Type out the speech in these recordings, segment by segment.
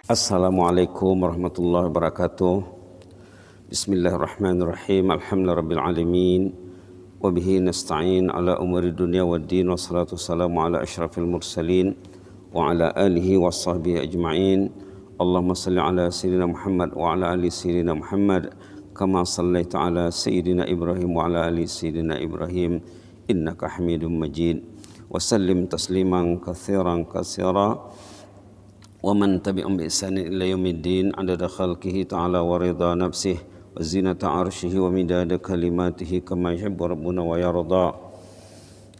Assalamualaikum warahmatullahi wabarakatuh. Bismillahirrahmanirrahim. Alhamdulillahirabbil alamin. Wa bihi nasta'in ala umuri dunya waddin. Wassalatu wassalamu ala asyrafil mursalin wa ala alihi washabbihi ajma'in. Allahumma salli ala sayyidina Muhammad wa ala ali sayyidina Muhammad kama sallaita ala sayyidina Ibrahim wa ala ali sayyidina Ibrahim innaka Hamidum Majid. Wa sallim tasliman katsiran katsira wa man tabi'um bi ihsanin ila yaumiddin adada khalqihi ta'ala wa ridha nafsihi wa zinata arshihi wa midada kalimatihi kama yuhibbu rabbuna wa yarda.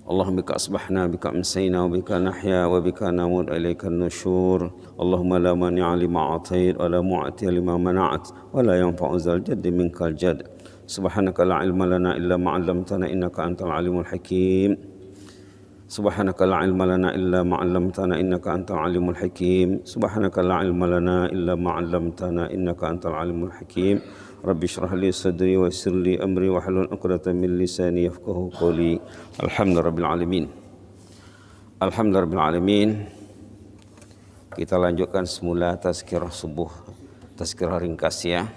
Allahumma bika asbahna bika amsayna wa bika nahya wa bika namut ilaika nusyur. Allahumma la mani'a lima a'tait wa la mu'tiya lima mana'at wa la yanfa'u dzal jaddi minkal jadd. Subhanaka la ilma lana illa ma 'allamtana innaka antal alimul hakim. Subhanaka la ilma lana illa ma 'allamtana innaka antal alimul hakim. Subhanaka la ilma lana illa ma 'allamtana innaka antal alimul hakim. Rabbi shrah li sadri wa yassir li amri wa hlul 'uqdatam min lisani yafqahu qawli. Alhamdulillahirabbil alamin. Alhamdulillahirabbil alamin. Kita lanjutkan semula tazkirah subuh, tazkirah ringkas ya.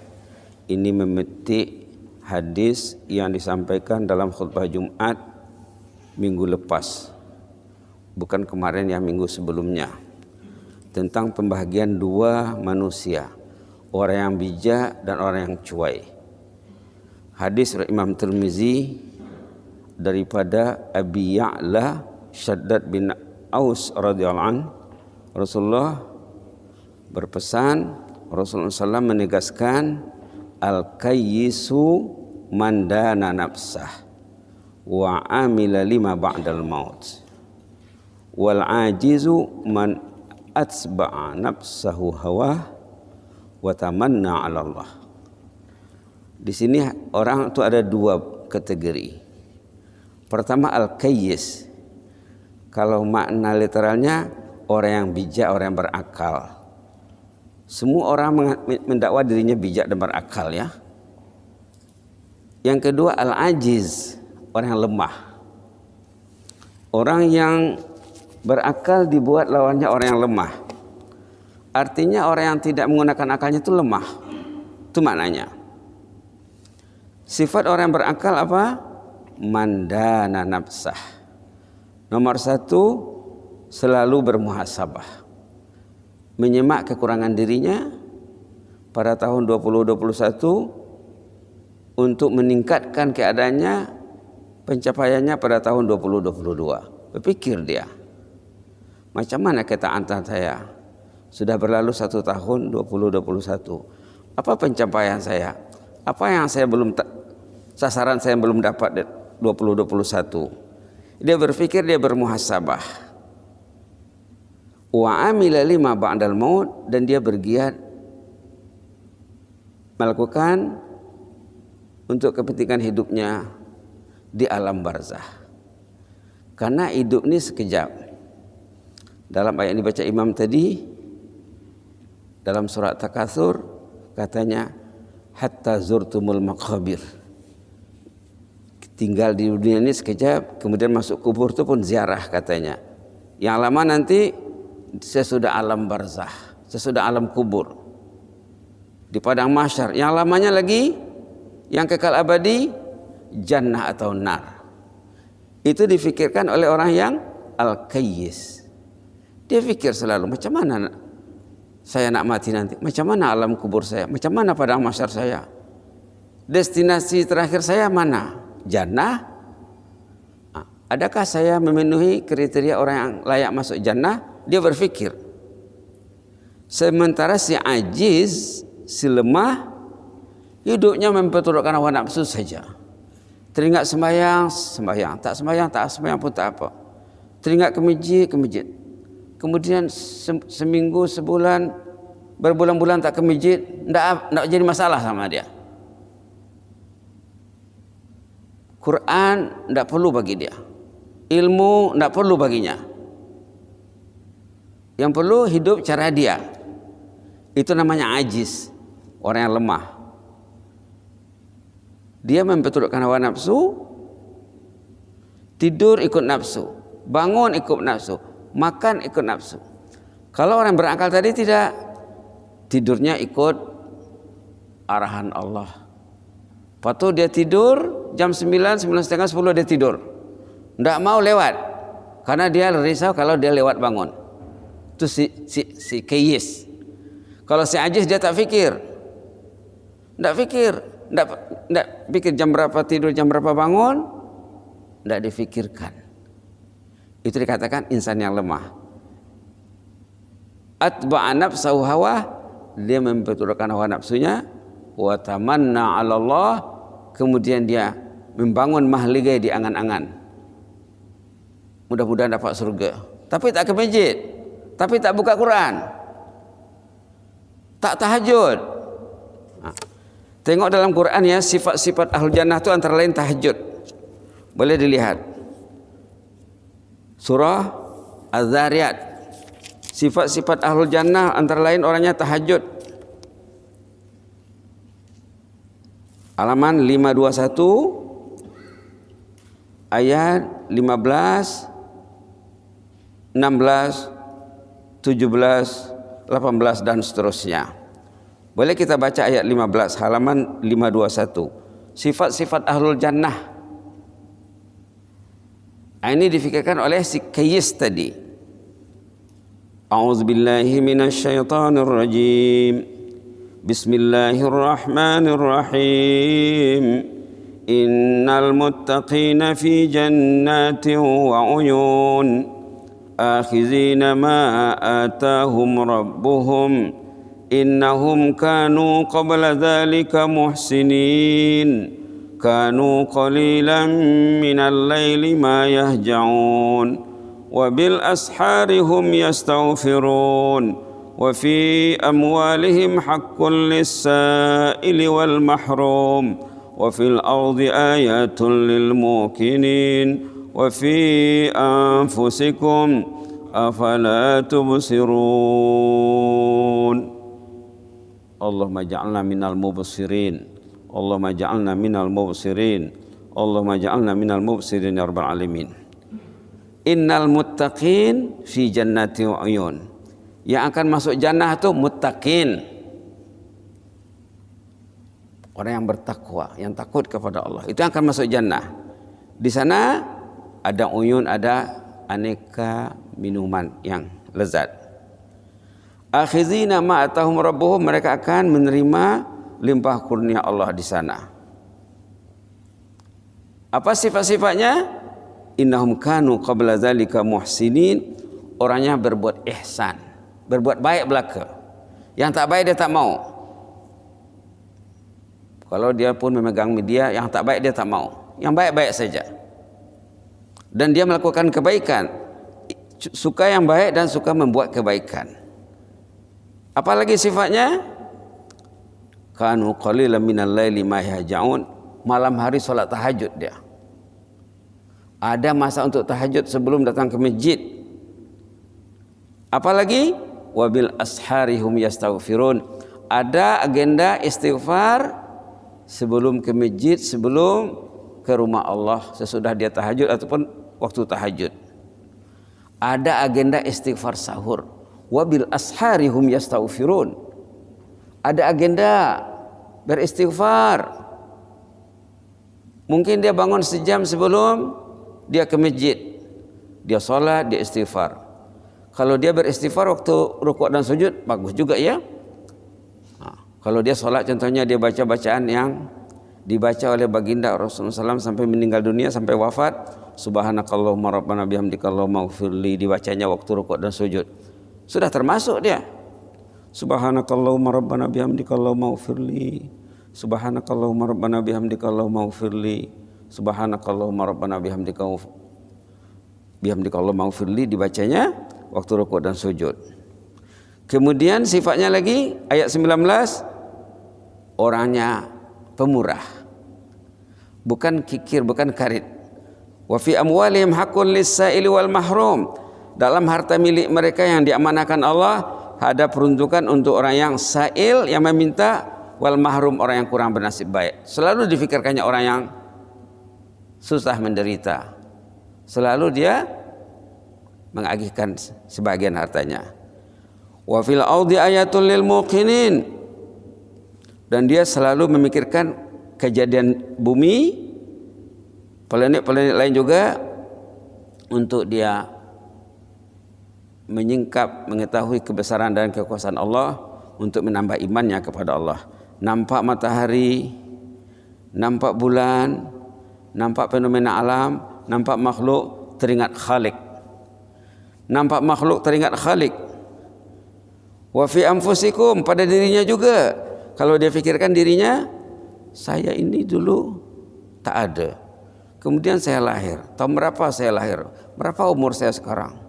Ini memetik hadis yang disampaikan dalam khutbah Jumat minggu lepas, bukan kemarin ya, minggu sebelumnya, tentang pembahagian dua manusia, orang yang bijak dan orang yang cuai. Hadis Imam Tirmizi daripada Abi Ya'la Shaddad bin Aus radhiyallahu anhu, Rasulullah berpesan, Rasulullah SAW menegaskan, al-kayyisu mandana nafsah wa amila lima ba'dal maut wal ajizu man atba'a nafsahu hawa wa tamanna 'ala Allah. Di sini orang itu ada dua kategori. Pertama al-kayyis. Kalau makna literalnya orang yang bijak, orang yang berakal. Semua orang mendakwa dirinya bijak dan berakal ya. Yang kedua al-ajiz, orang yang lemah. Orang yang berakal dibuat lawannya orang yang lemah. Artinya orang yang tidak menggunakan akalnya itu lemah. Itu maknanya. Sifat orang yang berakal apa? Mandana nafsah. Nomor satu, selalu bermuhasabah. Menyemak kekurangan dirinya pada tahun 2021 untuk meningkatkan keadaannya, pencapaiannya pada tahun 2022. Berpikir dia, macam mana ketaatan saya? Sudah berlalu 1 tahun 2021. Apa pencapaian saya? Apa yang saya belum, sasaran saya belum dapat 2021? Dia berpikir, dia bermuhasabah. Wa amila lima ba'dal maut, dan dia bergiat melakukan untuk kepentingan hidupnya di alam barzah. Karena hidup ini sekejap. Dalam ayat ini baca Imam tadi, dalam surat Takatsur katanya hatta zurtumul maqabir. Tinggal di dunia ini sekejap, kemudian masuk kubur itu pun ziarah katanya. Yang lama nanti sesudah alam barzah, sesudah alam kubur, di padang mahsyar. Yang lamanya lagi, yang kekal abadi, jannah atau nar. Itu difikirkan oleh orang yang al-kayyis. Dia fikir selalu, macam mana saya nak mati nanti, macam mana alam kubur saya, macam mana padang mahsyar saya, destinasi terakhir saya mana, jannah. Adakah saya memenuhi kriteria orang yang layak masuk jannah? Dia berfikir. Sementara si ajiz, si lemah, hidupnya memperturutkan hawa nafsu saja. Teringat sembahyang, sembahyang. Tak sembahyang, tak sembahyang pun tak apa. Teringat ke masjid, ke masjid. Kemudian seminggu, sebulan, berbulan-bulan tak ke masjid, tak jadi masalah sama dia. Quran tak perlu bagi dia. Ilmu tak perlu baginya. Yang perlu hidup cara dia. Itu namanya ajiz, orang yang lemah. Dia memperturutkan hawa nafsu, tidur ikut nafsu, bangun ikut nafsu, makan ikut nafsu. Kalau orang berakal tadi tidak, tidurnya ikut arahan Allah. Waktu dia tidur jam 9, 9:30, 10 dia tidur. Tidak mau lewat. Karena dia risau kalau dia lewat bangun. Itu si Kayis. Kalau si Ajis dia tak fikir. Tidak pikir jam berapa tidur, jam berapa bangun. Tidak difikirkan. Itu dikatakan insan yang lemah. Atba'a nafsahu hawa, dia memperturutkan hawa nafsunya. Wa tamanna 'ala Allah, kemudian dia membangun mahligai di angan-angan. Mudah-mudahan dapat surga. Tapi tak ke masjid, tapi tak buka Quran, tak tahajud. Tengok dalam Quran ya, sifat-sifat ahlul jannah itu antara lain tahajud. Boleh dilihat. Surah Az-Zariyat. Sifat-sifat ahlul jannah antara lain orangnya tahajud. Halaman 521 ayat 15, 16, 17, 18 dan seterusnya. Boleh kita baca ayat 15 halaman 521. Sifat-sifat ahlul jannah. Ini difikirkan oleh si Kayis tadi. A'udzubillahi minasyaitonir rajim. Bismillahirrahmanirrahim. Innal muttaqina fi jannatin wa uyun. Akhizina ma atahum rabbuhum. Innahum kanu qabla dhalika muhsinin. Kanu qalilan minal laili ma yahja'un. Wa bil ashari hum yastaghfirun. وفي أموالهم حق للسائل والمحروم وفي الأرض آيات للموقنين وفي أنفسكم أفلا تبصرون اللهم اجعلنا من المبصرين اللهم اجعلنا من المبصرين اللهم اجعلنا من المبصرين يا رب العالمين Innal muttaqin fi jannati wa uyun. Yang akan masuk jannah itu muttaqin, orang yang bertakwa, yang takut kepada Allah, itu yang akan masuk jannah. Di sana ada uyun, ada aneka minuman yang lezat. Akhizina ma atahum rabbuhum, mereka akan menerima limpah kurnia Allah di sana. Apa sifat-sifatnya? Innahum kanu qabla dzalika muhsinin, orangnya berbuat ihsan, berbuat baik belaka. Yang tak baik dia tak mau. Kalau dia pun memegang media, yang tak baik dia tak mau. Yang baik-baik saja. Dan dia melakukan kebaikan, suka yang baik dan suka membuat kebaikan. Apalagi sifatnya? Kanu qalilan minal laili ma yahja'un, malam hari solat tahajud dia. Ada masa untuk tahajud sebelum datang ke masjid. Apalagi wabil asharihum yastaghfirun, ada agenda istighfar sebelum ke masjid, sebelum ke rumah Allah, sesudah dia tahajud ataupun waktu tahajud. Ada agenda istighfar sahur, wabil asharihum yastaghfirun. Ada agenda beristighfar. Mungkin dia bangun sejam sebelum dia ke masjid, dia sholat, dia istighfar. Kalau dia beristighfar waktu rukuk dan sujud, bagus juga ya. Kalau dia sholat, contohnya dia baca bacaan yang dibaca oleh baginda Rasulullah SAW sampai meninggal dunia, sampai wafat. Subhanakallahumma rabbana bihamdika Allahumma ighfirli, dibacanya waktu rukuk dan sujud. Sudah termasuk dia. Subhanakallahumma rabbana bihamdika Allahumma ighfirli. Subhanakallahumma rabbana bihamdika Allahumma ighfirli. Subhanakallahumma rabbana bihamdika Allahumma ighfirli, dibacanya waktu rukuk dan sujud. Kemudian sifatnya lagi ayat 19, orangnya pemurah, bukan kikir, bukan karit. Wa fi amwalihim haqqul lis-sa'ili wal mahrum, dalam harta milik mereka yang diamanahkan Allah ada peruntukan untuk orang yang sa'il, yang meminta, wal mahrum, orang yang kurang bernasib baik. Selalu difikirkannya orang yang susah, menderita, selalu dia mengagihkan sebagian hartanya. Wa fil ardi ayatul lil muqinin. Dan dia selalu memikirkan kejadian bumi, planet-planet lain juga, untuk dia menyingkap, mengetahui kebesaran dan kekuasaan Allah, untuk menambah imannya kepada Allah. Nampak matahari, nampak bulan, nampak fenomena alam, nampak makhluk, teringat Khalik. Nampak makhluk, teringat Khalik. Wa fi anfusikum, pada dirinya juga. Kalau dia fikirkan dirinya, saya ini dulu tak ada. Kemudian saya lahir. Tahun berapa saya lahir? Berapa umur saya sekarang?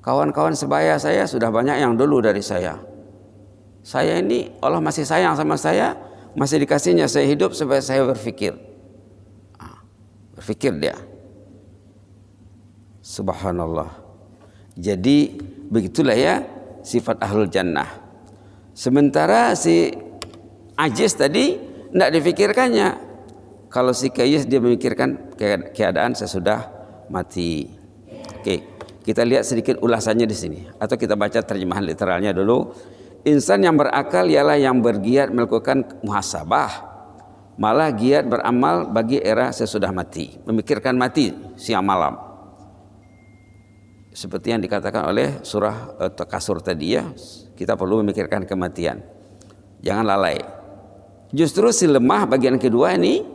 Kawan-kawan sebaya saya sudah banyak yang dulu dari saya. Saya ini Allah masih sayang sama saya, masih dikasihnya saya hidup supaya saya berpikir. Berpikir dia. Subhanallah. Jadi begitulah ya sifat ahlul jannah. Sementara si ajis tadi tidak difikirkannya. Kalau si kayis dia memikirkan keadaan sesudah mati. Oke, kita lihat sedikit ulasannya di sini, atau kita baca terjemahan literalnya dulu. Insan yang berakal ialah yang bergiat melakukan muhasabah, malah giat beramal bagi era sesudah mati, memikirkan mati siang malam. Seperti yang dikatakan oleh surah Takasur tadi ya, kita perlu memikirkan kematian. Jangan lalai. Justru si lemah bagian kedua ini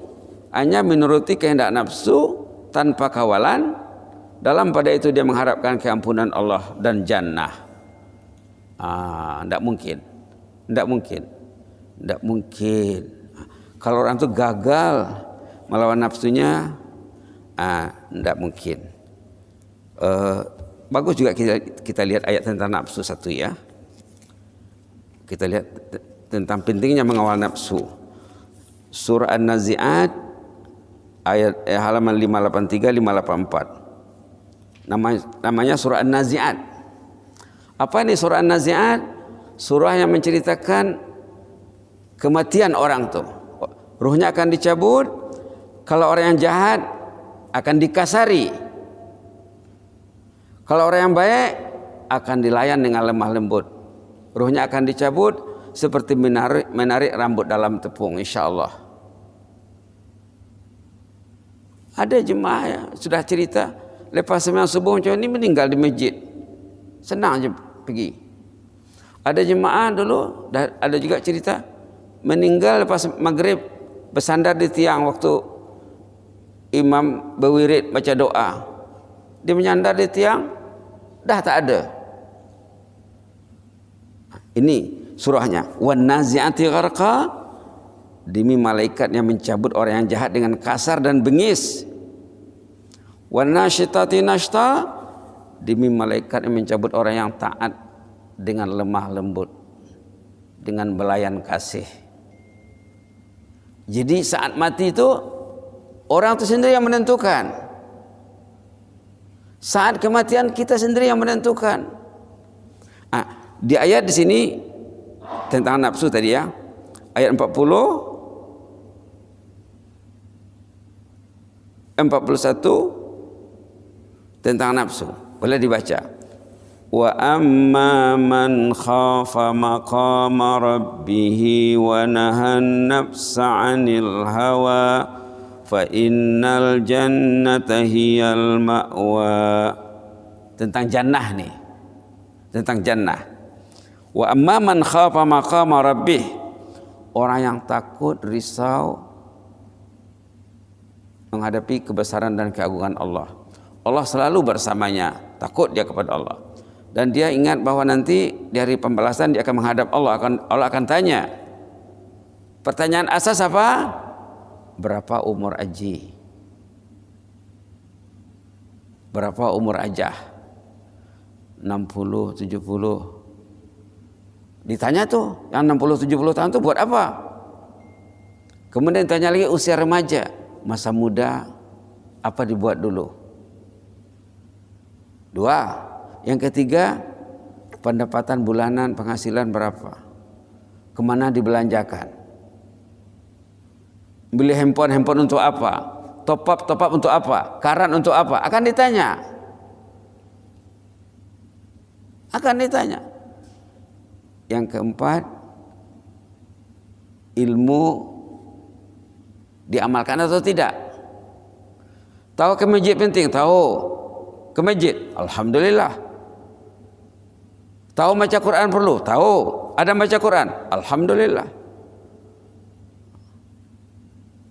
hanya menuruti kehendak nafsu tanpa kawalan. Dalam pada itu dia mengharapkan keampunan Allah dan jannah. Tidak mungkin. Tidak mungkin. Tidak mungkin. Kalau orang itu gagal melawan nafsunya, tidak mungkin. Bagus juga kita lihat ayat tentang nafsu satu ya. Kita lihat tentang pentingnya mengawal nafsu. Surah An-Nazi'at ayat halaman 583 584. Namanya surah An-Nazi'at. Apa ini surah An-Nazi'at? Surah yang menceritakan kematian orang tuh. Ruhnya akan dicabut. Kalau orang yang jahat akan dikasari. Kalau orang yang baik akan dilayan dengan lemah lembut. Ruhnya akan dicabut seperti menarik rambut dalam tepung, insyaallah. Ada jemaah ya, sudah cerita lepas sembahyang subuh macam ini meninggal di masjid. Senang aja pergi. Ada jemaah dulu, ada juga cerita meninggal lepas maghrib bersandar di tiang waktu imam berwirid baca doa. Dia menyandar di tiang, dah tak ada. Ini surahnya. Wan nazi'ati gharqa, demi malaikat yang mencabut orang yang jahat dengan kasar dan bengis. Wan nasyitati nashta, demi malaikat yang mencabut orang yang taat dengan lemah lembut, dengan belayan kasih. Jadi saat mati itu orang itu sendiri yang menentukan. Saat kematian kita sendiri yang menentukan. Di ayat di sini tentang nafsu tadi ya, ayat 40, 41 tentang nafsu. Boleh dibaca. Wa amma man khafa maqama rabbih wa nahan nafsa 'anil hawa fa innal jannata hiyal ma'wa. Tentang jannah nih. Tentang jannah. Wa amma man khafa maqama rabbih, orang yang takut, risau menghadapi kebesaran dan keagungan Allah. Allah selalu bersamanya, takut dia kepada Allah. Dan dia ingat bahwa nanti di hari pembalasan dia akan menghadap Allah, Allah akan tanya. Pertanyaan asas apa? Berapa umur Aji? Berapa umur Ajah? 60, 70. Ditanya tuh, yang 60-70 tahun tuh buat apa? Kemudian ditanya lagi usia remaja, masa muda, apa dibuat dulu? 2. Yang ketiga, pendapatan bulanan, penghasilan berapa? Kemana dibelanjakan? Beli handphone untuk apa? Top up untuk apa? Karan untuk apa? Akan ditanya. Akan ditanya. Yang keempat, ilmu diamalkan atau tidak. Tahu ke masjid penting? Tahu. Ke masjid, alhamdulillah. Tahu baca Quran perlu? Tahu. Ada baca Quran? Alhamdulillah.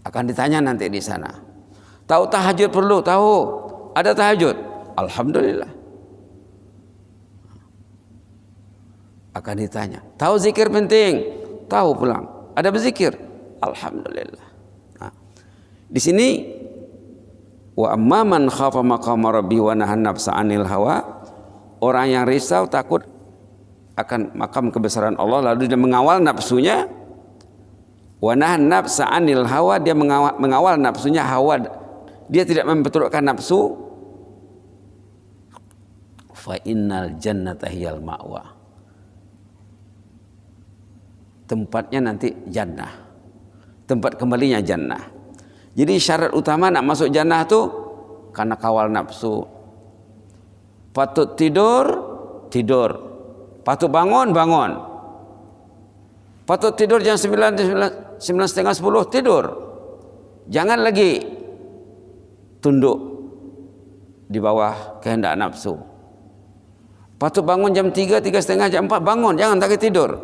Akan ditanya nanti di sana. Tahu tahajud perlu? Tahu. Ada tahajud? Alhamdulillah. Akan ditanya. Tahu zikir penting? Tahu pulang. Ada berzikir? Alhamdulillah. Nah, di sini wa amma man khafa maqama rabbi wa nahan nafsa 'anil hawa, orang yang risau takut akan makam kebesaran Allah lalu dia mengawal nafsunya, wa nahan nafsa 'anil hawa, dia mengawal nafsunya, hawa dia tidak memperturutkan nafsu, fa innal jannata hiyal ma'wa, tempatnya nanti jannah, tempat kembalinya jannah. Jadi syarat utama nak masuk jannah tu karena kawal nafsu. Patut tidur, tidur. Patut bangun, bangun. Patut tidur jam 9, 9:30, 10, tidur. Jangan lagi tunduk di bawah kehendak nafsu. Patut bangun jam 3, 3:30, jam 4, bangun. Jangan tak tidur.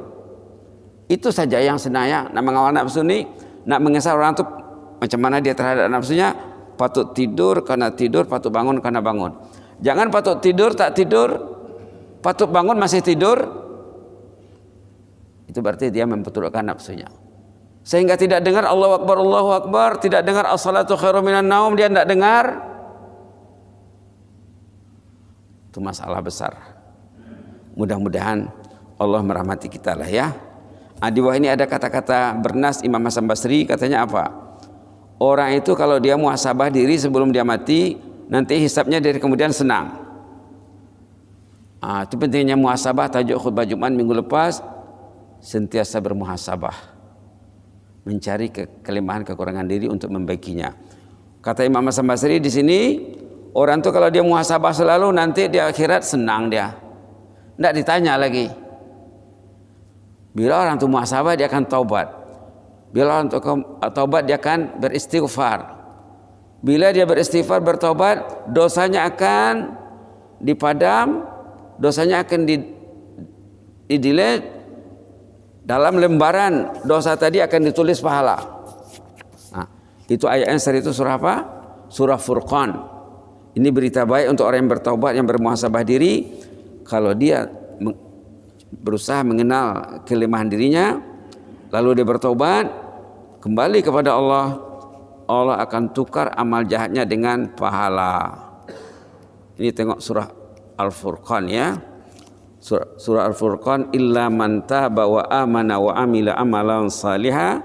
Itu saja yang senaya. Nak mengawal nafsu ni, nak mengesal orang tu macam mana dia terhadap nafsunya. Patut tidur karena tidur, patut bangun karena bangun. Jangan patut tidur tak tidur, patut bangun masih tidur. Itu berarti dia memperturutkan nafsunya. Sehingga tidak dengar Allahu Akbar, tidak dengar as-salatu khairum minan naum, dia tidak dengar. Itu masalah besar. Mudah-mudahan Allah merahmati kita lah ya. Di bawah ini ada kata-kata bernas Imam Hasan Basri, katanya apa? Orang itu kalau dia muhasabah diri sebelum dia mati, nanti hisabnya dari kemudian senang. Itu pentingnya muhasabah. Tajuk khutbah Jumat minggu lepas, sentiasa bermuhasabah, mencari kelemahan kekurangan diri untuk membaikinya. Kata Imam Hasan Basri di sini, orang itu kalau dia muhasabah selalu, nanti di akhirat senang dia, tidak ditanya lagi. Bila orang itu muhasabah, dia akan taubat. Bila orang itu taubat, dia akan beristighfar. Bila dia beristighfar, bertaubat, dosanya akan dipadam, dosanya akan di-delete. Dalam lembaran dosa tadi akan ditulis pahala. Nah, itu ayatnya itu surah apa? Surah Furqan. Ini berita baik untuk orang yang bertaubat, yang bermuhasabah diri. Kalau dia berusaha mengenal kelemahan dirinya, lalu dia bertaubat, kembali kepada Allah, Allah akan tukar amal jahatnya dengan pahala. Ini tengok surah Al-Furqan ya. Surah Al-Furqan, illa man taba wa amana wa amila amalan salihah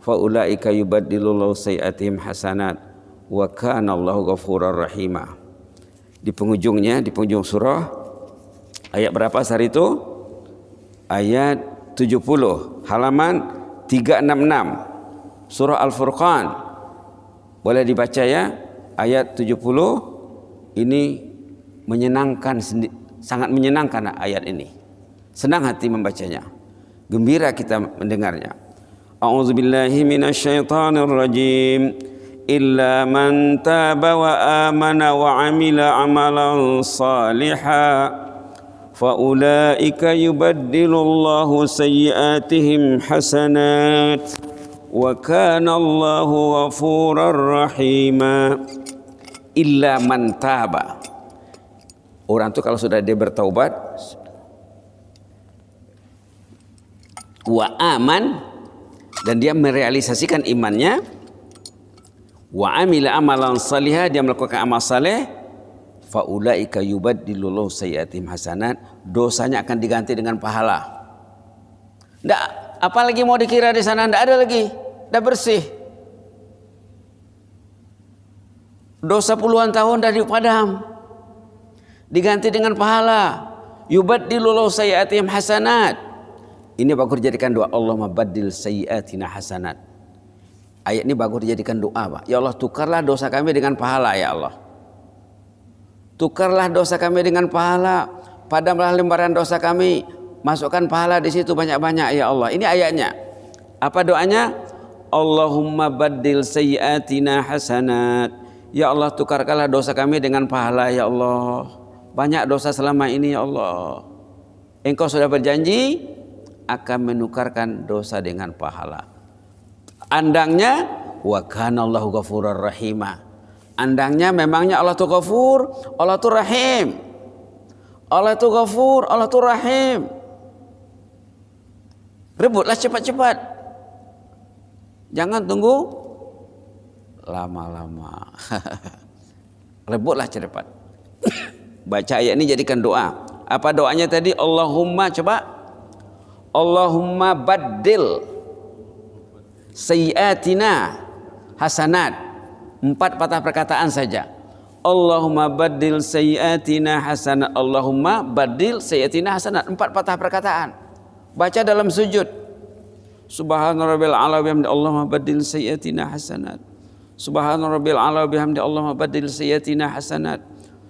fa ulaika yubaddilullahu sayiatihim hasanat wa kana Allahu ghafurur rahima. Di penghujungnya, di penghujung surah, ayat berapa hari itu? Ayat 70, halaman 366. Surah Al-Furqan. Boleh dibaca ya. Ayat 70 ini menyenangkan, sangat menyenangkan ayat ini. Senang hati membacanya. Gembira kita mendengarnya. A'udzubillahi minasyaitonir rajim. Illa man taba wa amana wa amila amalan salihah فَأُولَٰئِكَ يُبَدِّلُ اللَّهُ سَيِّئَاتِهِمْ حَسَنَاتٍ وَكَانَ اللَّهُ غَفُورًا رَحِيمًا. Illa man taba. Orang itu kalau sudah dia bertaubat, wa aman, dan dia merealisasikan imannya, wa amila amalan salihah, dia melakukan amal saleh, faulaika yubaddilullahu sayyiatihim hasanat, dosanya akan diganti dengan pahala. Ndak, apalagi mau dikira di sana, ndak ada lagi, ndak bersih. Dosa puluhan tahun dah dipadam, diganti dengan pahala. Yubaddilullahu sayyiatihim hasanat. Ini bagus dijadikan doa, Allahumma baddil sayyiatina hasanat. Ayat ini bagus dijadikan doa, Pak. Ya Allah, tukarlah dosa kami dengan pahala ya Allah. Tukarlah dosa kami dengan pahala, padamlah lembaran dosa kami, Masukkan pahala di situ banyak-banyak ya Allah. Ini ayatnya. Apa doanya? Allahumma baddil sayyiatina hasanat. Ya Allah, tukarkanlah dosa kami dengan pahala ya Allah. Banyak dosa selama ini ya Allah. Engkau sudah berjanji akan menukarkan dosa dengan pahala. Andangnya wa kana Allahu ghafurur rahima. Andangnya memangnya Allah itu Ghafur, Allah itu Rahim. Allah itu Ghafur, Allah itu Rahim. Rebutlah cepat-cepat. Jangan tunggu lama-lama. Rebutlah cepat. Baca ayat ini jadikan doa. Apa doanya tadi? Allahumma, coba. Allahumma baddil sayyiatina hasanat. 4 patah perkataan saja. Allahumma baddil sayyiatina hasanat. Allahumma baddil sayyiatina hasanat. 4 patah perkataan. Baca dalam sujud. Subhana rabbil a'la bihamdi Allahumma baddil sayyiatina hasanat. Subhana rabbil a'la bihamdi Allahumma baddil sayyiatina hasanat.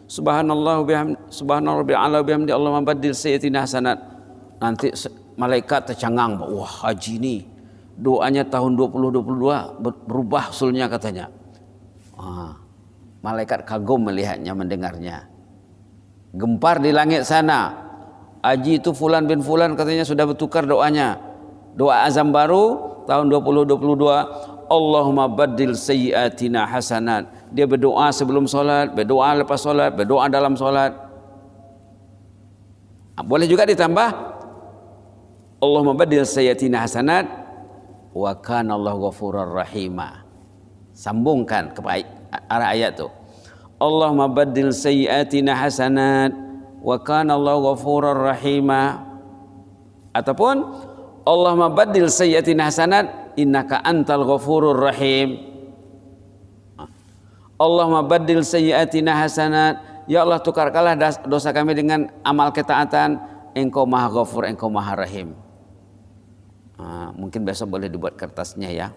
Subhanallah bihamdi subhana rabbil a'la bihamdi Allahumma baddil sayyiatina hasanat. Nanti malaikat tercengang, wah haji ini doanya tahun 2022 berubah usulnya katanya. Malaikat kagum melihatnya, mendengarnya. Gempar di langit sana. Haji itu fulan bin fulan katanya sudah bertukar doanya. Doa azam baru tahun 2022. Allahumma baddil sayyiatina hasanat. Dia berdoa sebelum solat, berdoa lepas solat, berdoa dalam solat. Boleh juga ditambah Allahumma baddil sayyiatina hasanat wa kana Allahu ghafurur rahima. Sambungkan ke arah ayat itu. Allahumma baddil sayyiatina hasanat wa kana Allahu ghafurur rahima. Ataupun Allahumma baddil sayyiatina hasanat innaka antal ghafurur rahim. Allahumma baddil sayyiatina hasanat. Ya Allah, tukarkanlah dosa kami dengan amal ketaatan. Engkau Maha Ghafur, Engkau Maha Rahim. Mungkin besok boleh dibuat kertasnya ya,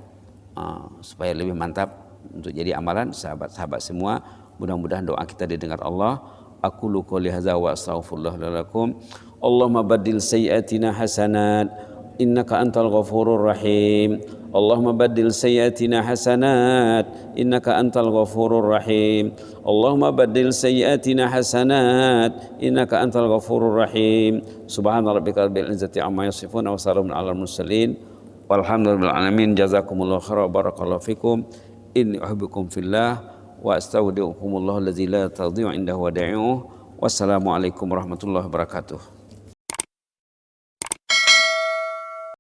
supaya lebih mantap untuk jadi amalan sahabat-sahabat semua. Mudah-mudahan doa kita didengar Allah. Aqulu qouli hadza wa astaghfirullah lakum. Allahumma baddil sayyiatina hasanat innaka antal ghafurur rahim. Allahumma baddil sayyiatina hasanat innaka antal ghafurur rahim. Allahumma baddil sayyiatina hasanat innaka antal ghafurur rahim. Subhana rabbika rabbil izzati amma yasifun wa salamun alal mursalin walhamdulillahi alamin. Jazakumullahu khairan wa barakallahu fikum. Inni uhibbukum fillah wa astaudiukumullah allazi la tadhi'u indahu wadai'uh. Wassalamu alaikum warahmatullahi wabarakatuh.